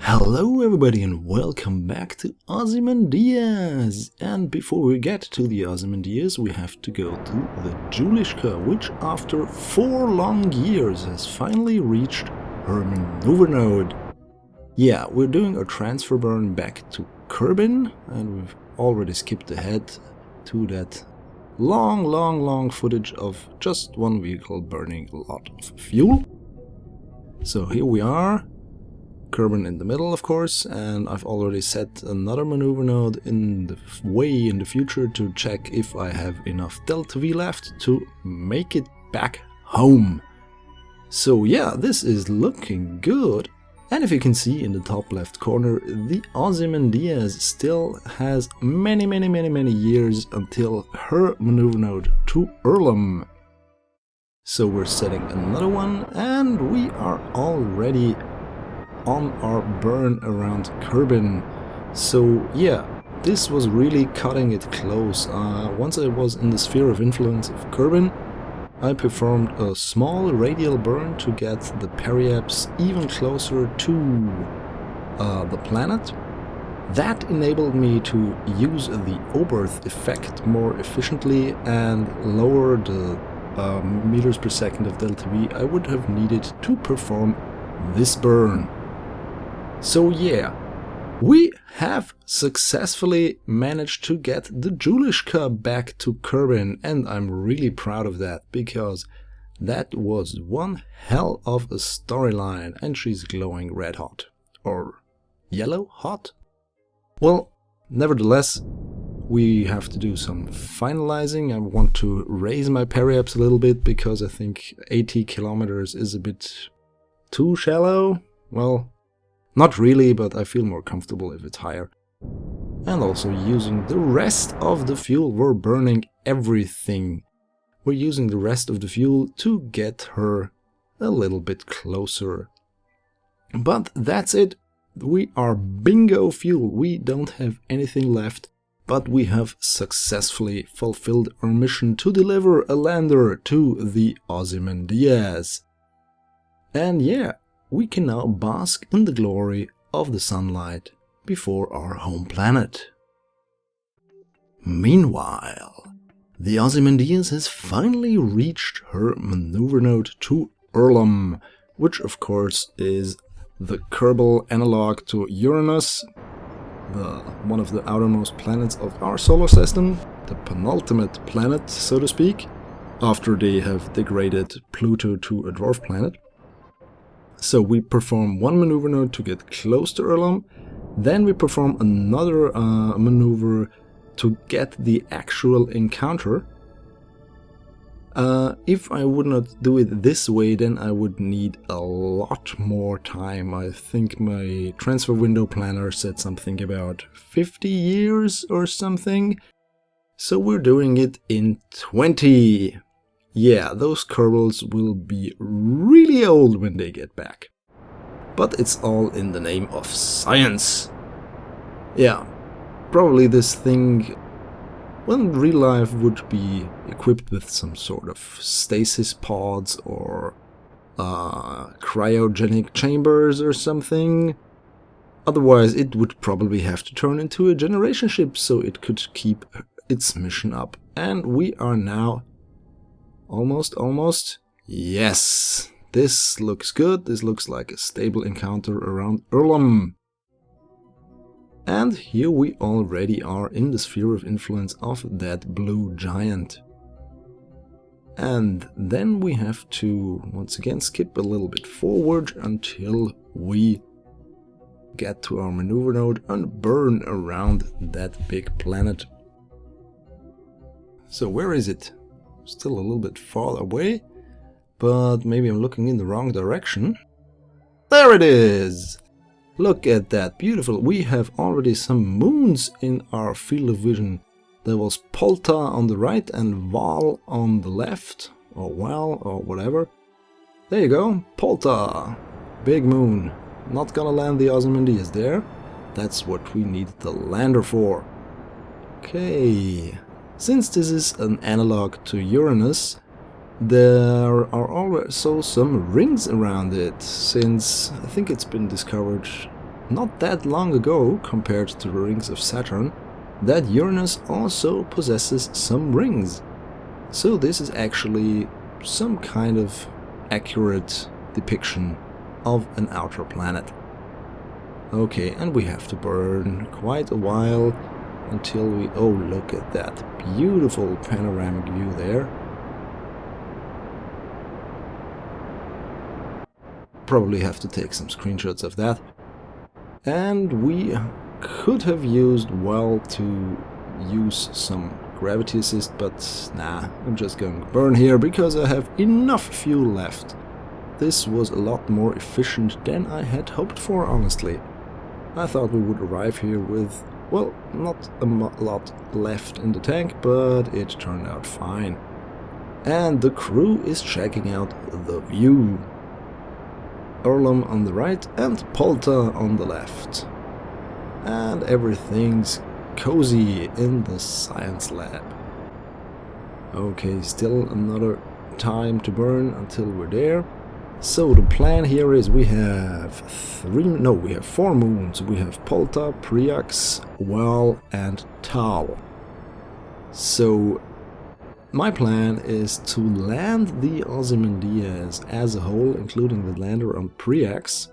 Hello everybody and welcome back to Ozymandias! And before we get to the Ozymandias we have to go to the Joolishka, which after 4 long years has finally reached her maneuver node. Yeah, we're doing a transfer burn back to Kerbin, and we've already skipped ahead to that long footage of just one vehicle burning a lot of fuel. So here we are. Kerbin in the middle, of course, and I've already set another maneuver node in the way in the future to check if I have enough Delta V left to make it back home. So yeah, this is looking good. And if you can see in the top left corner, the Ozymandias still has many years until her maneuver node to Urlum. So we're setting another one, and we are already on our burn around Kerbin. So yeah, this was really cutting it close. Once I was in the sphere of influence of Kerbin, I performed a small radial burn to get the periaps even closer to the planet. That enabled me to use the Oberth effect more efficiently and lower the meters per second of Delta V I would have needed to perform this burn. So yeah, we have successfully managed to get the Joolishka back to Kerbin, and I'm really proud of that, because that was one hell of a storyline, and she's glowing red hot. Or yellow hot? Well, nevertheless, we have to do some finalizing. I want to raise my periaps a little bit, because I think 80 kilometers is a bit too shallow. Well, not really, but I feel more comfortable if it's higher. And also using the rest of the fuel, we're burning everything. We're using the rest of the fuel to get her a little bit closer. But that's it. We are bingo fuel. We don't have anything left, but we have successfully fulfilled our mission to deliver a lander to the Ozymandias. And yeah, we can now bask in the glory of the sunlight before our home planet. Meanwhile, the Ozymandias has finally reached her maneuver node to Urlum, which of course is the Kerbal analog to Uranus, one of the outermost planets of our solar system, the penultimate planet, so to speak, after they have degraded Pluto to a dwarf planet. So we perform one maneuver node to get close to Urlum, then we perform another maneuver to get the actual encounter. If I would not do it this way, then I would need a lot more time. I think my transfer window planner said something about 50 years or something. So we're doing it in 20. Yeah, those Kerbals will be really old when they get back. But it's all in the name of science. Yeah, probably this thing, well, in real life would be equipped with some sort of stasis pods or cryogenic chambers or something. Otherwise it would probably have to turn into a generation ship so it could keep its mission up. And we are now almost. Yes, this looks good. This looks like a stable encounter around Urlum. And here we already are in the sphere of influence of that blue giant. And then we have to once again skip a little bit forward until we get to our maneuver node and burn around that big planet. So where is it? Still a little bit far away, but maybe I'm looking in the wrong direction. There it is! Look at that, beautiful. We have already some moons in our field of vision. There was Polta on the right and Val on the left, or Val, or whatever. There you go, Polta! Big moon. Not gonna land the Ozymandias there. That's what we need the lander for. Okay. Since this is an analog to Uranus, there are also some rings around it, since I think it's been discovered not that long ago, compared to the rings of Saturn, that Uranus also possesses some rings. So this is actually some kind of accurate depiction of an outer planet. Okay, and we have to burn quite a while until we... oh, look at that beautiful panoramic view there. Probably have to take some screenshots of that. And we could have used, well, to use some gravity assist, but nah, I'm just going to burn here because I have enough fuel left. This was a lot more efficient than I had hoped for, honestly. I thought we would arrive here with, well, not a lot left in the tank, but it turned out fine. And the crew is checking out the view. Urlum on the right and Polta on the left. And everything's cozy in the science lab. Okay, still another time to burn until we're there. So the plan here is we have 4 moons. We have Polta, Priax, Well and Tal. So my plan is to land the Ozymandias as a whole, including the lander on Priax.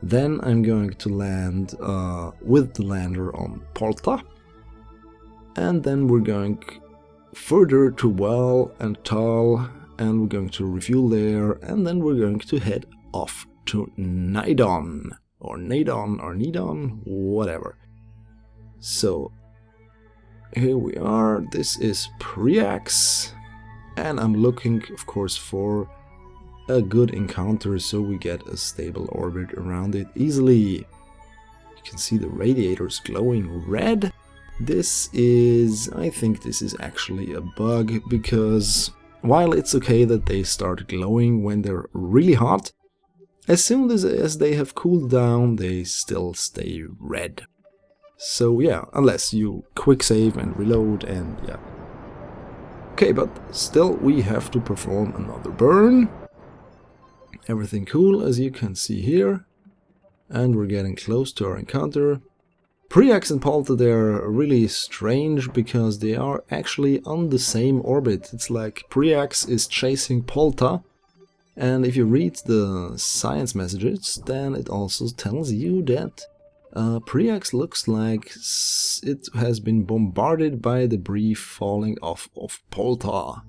Then I'm going to land with the lander on Polta. And then we're going further to Well and Tal, and we're going to refuel there, and then we're going to head off to Nidon, or Nadon, or Nidon, whatever. So here we are, this is Priax, and I'm looking, of course, for a good encounter so we get a stable orbit around it easily. You can see the radiators glowing red. This is, I think this is actually a bug, because while it's okay that they start glowing when they're really hot, as soon as they have cooled down, they still stay red. So yeah, unless you quick save and reload, and yeah. Okay, but still we have to perform another burn. Everything cool, as you can see here. And we're getting close to our encounter. Priax and Polta, they're really strange because they are actually on the same orbit. It's like Priax is chasing Polta, and if you read the science messages, then it also tells you that Priax looks like it has been bombarded by debris falling off of Polta.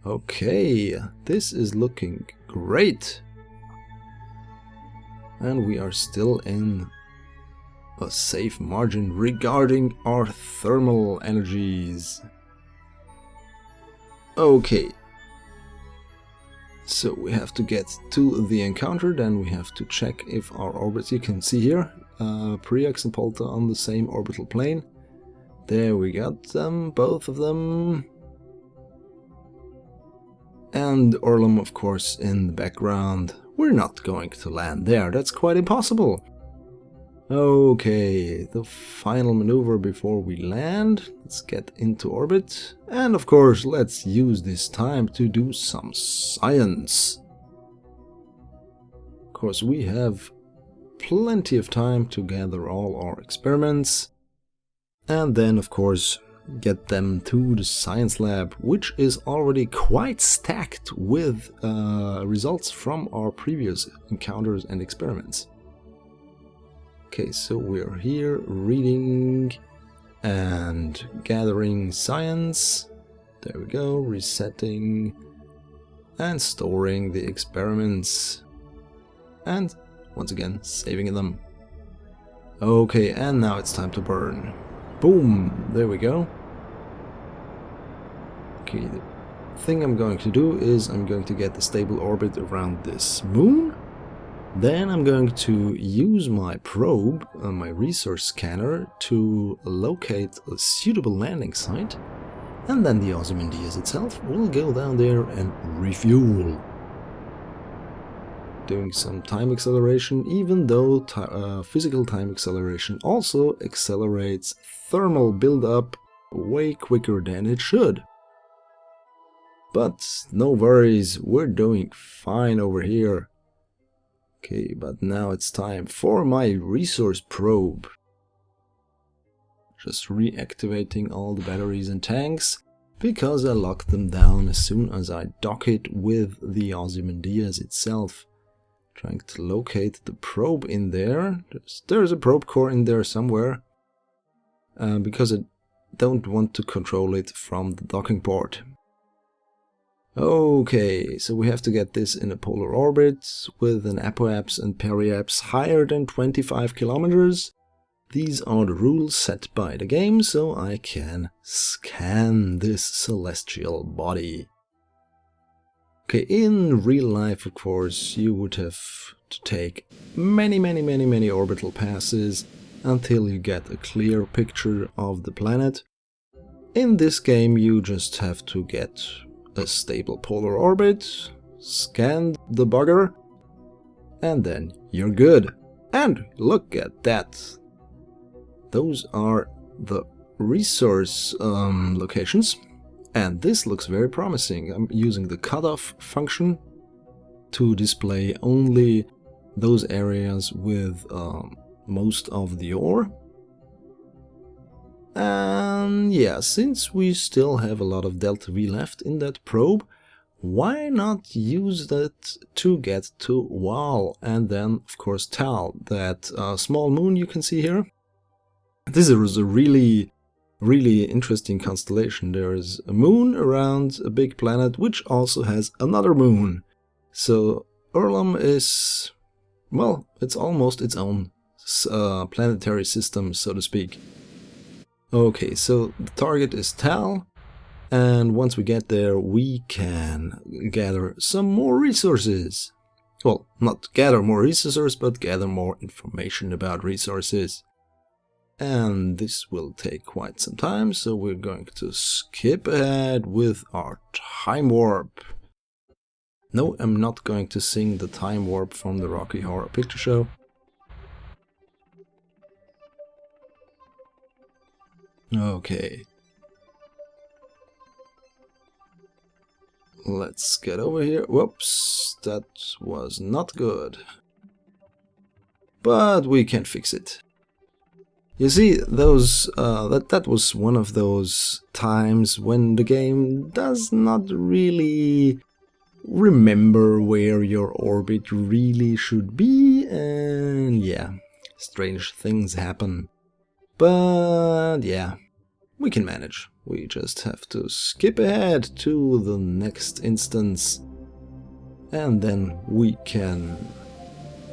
Okay, this is looking great. And we are still in a safe margin regarding our thermal energies. Okay. So we have to get to the encounter, then we have to check if our orbits, you can see here, Priax and Polta on the same orbital plane. There we got them, both of them. And Urlum, of course, in the background. We're not going to land there, that's quite impossible. Okay, the final maneuver before we land. Let's get into orbit. And of course, let's use this time to do some science. Of course, we have plenty of time to gather all our experiments. And then, of course, get them to the science lab, which is already quite stacked with results from our previous encounters and experiments. Okay, so we're here reading and gathering science. There we go, resetting and storing the experiments. And once again, saving them. Okay, and now it's time to burn. Boom, there we go. Okay, the thing I'm going to do is I'm going to get the stable orbit around this moon. Then I'm going to use my probe, my resource scanner, to locate a suitable landing site, and then the Ozymandias itself will go down there and refuel. Doing some time acceleration, even though physical time acceleration also accelerates thermal buildup way quicker than it should. But no worries, we're doing fine over here. Okay, but now it's time for my resource probe. Just reactivating all the batteries and tanks, because I locked them down as soon as I dock it with the Ozymandias itself. Trying to locate the probe in there. There's a probe core in there somewhere. Because I don't want to control it from the docking port. Okay, so we have to get this in a polar orbit with an apoapse and periapse higher than 25 kilometers. These are the rules set by the game, so I can scan this celestial body. Okay, in real life, of course, you would have to take many orbital passes until you get a clear picture of the planet. In this game, you just have to get a stable polar orbit, scan the bugger, and then you're good. And look at that! Those are the resource locations, and this looks very promising. I'm using the cutoff function to display only those areas with most of the ore. And yeah, since we still have a lot of delta V left in that probe, why not use that to get to Wal and then of course Tal, that small moon you can see here. This is a really interesting constellation. There is a moon around a big planet which also has another moon. So Urlum is, well, it's almost its own planetary system, so to speak. Okay, so the target is Tal, and once we get there we can gather some more resources. Well, not gather more resources, but gather more information about resources. And this will take quite some time, so we're going to skip ahead with our time warp. No, I'm not going to sing the time warp from the Rocky Horror Picture Show. Okay. Let's get over here. Whoops, that was not good. But we can fix it. You see, those that was one of those times when the game does not really remember where your orbit really should be, and yeah, strange things happen. But yeah, we can manage. We just have to skip ahead to the next instance, and then we can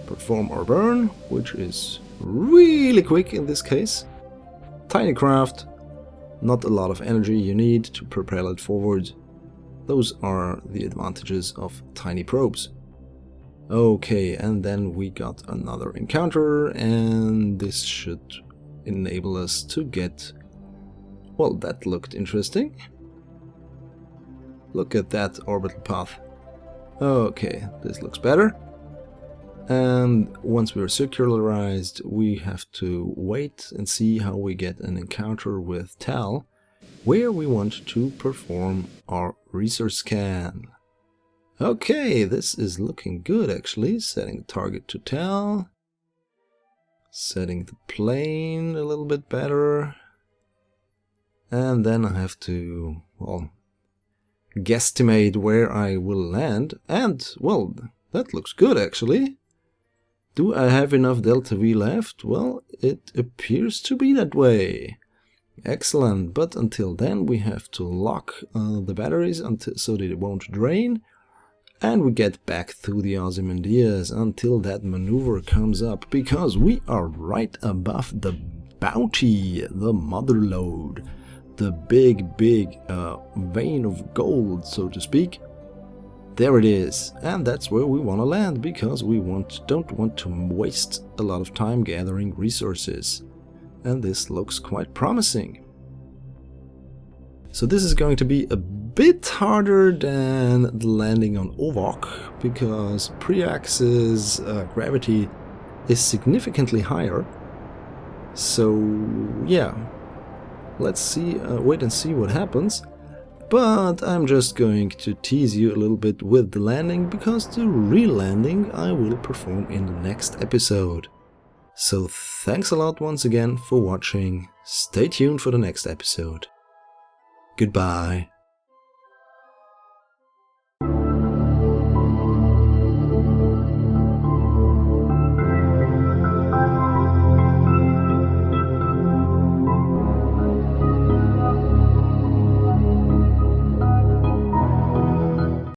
perform our burn, which is really quick in this case. Tiny craft, not a lot of energy you need to propel it forward. Those are the advantages of tiny probes. Okay, and then we got another encounter, and this should enable us to get... Well, that looked interesting. Look at that orbital path. Okay, this looks better. And once we're circularized, we have to wait and see how we get an encounter with Tal, where we want to perform our resource scan. Okay, this is looking good actually. Setting the target to Tal. Setting the plane a little bit better. And then I have to, well, guesstimate where I will land. And, well, that looks good actually. Do I have enough delta V left? Well, it appears to be that way. Excellent, but until then we have to lock the batteries until, so that it won't drain. And we get back to the Ozymandias until that maneuver comes up, because we are right above the bounty, the mother lode. The big vein of gold, so to speak. There it is, and that's where we want to land, because we don't want to waste a lot of time gathering resources. And this looks quite promising. So this is going to be a bit harder than the landing on Ovok, because Preax's gravity is significantly higher. So yeah, let's see, wait and see what happens. But I'm just going to tease you a little bit with the landing, because the real landing I will perform in the next episode. So thanks a lot once again for watching. Stay tuned for the next episode. Goodbye.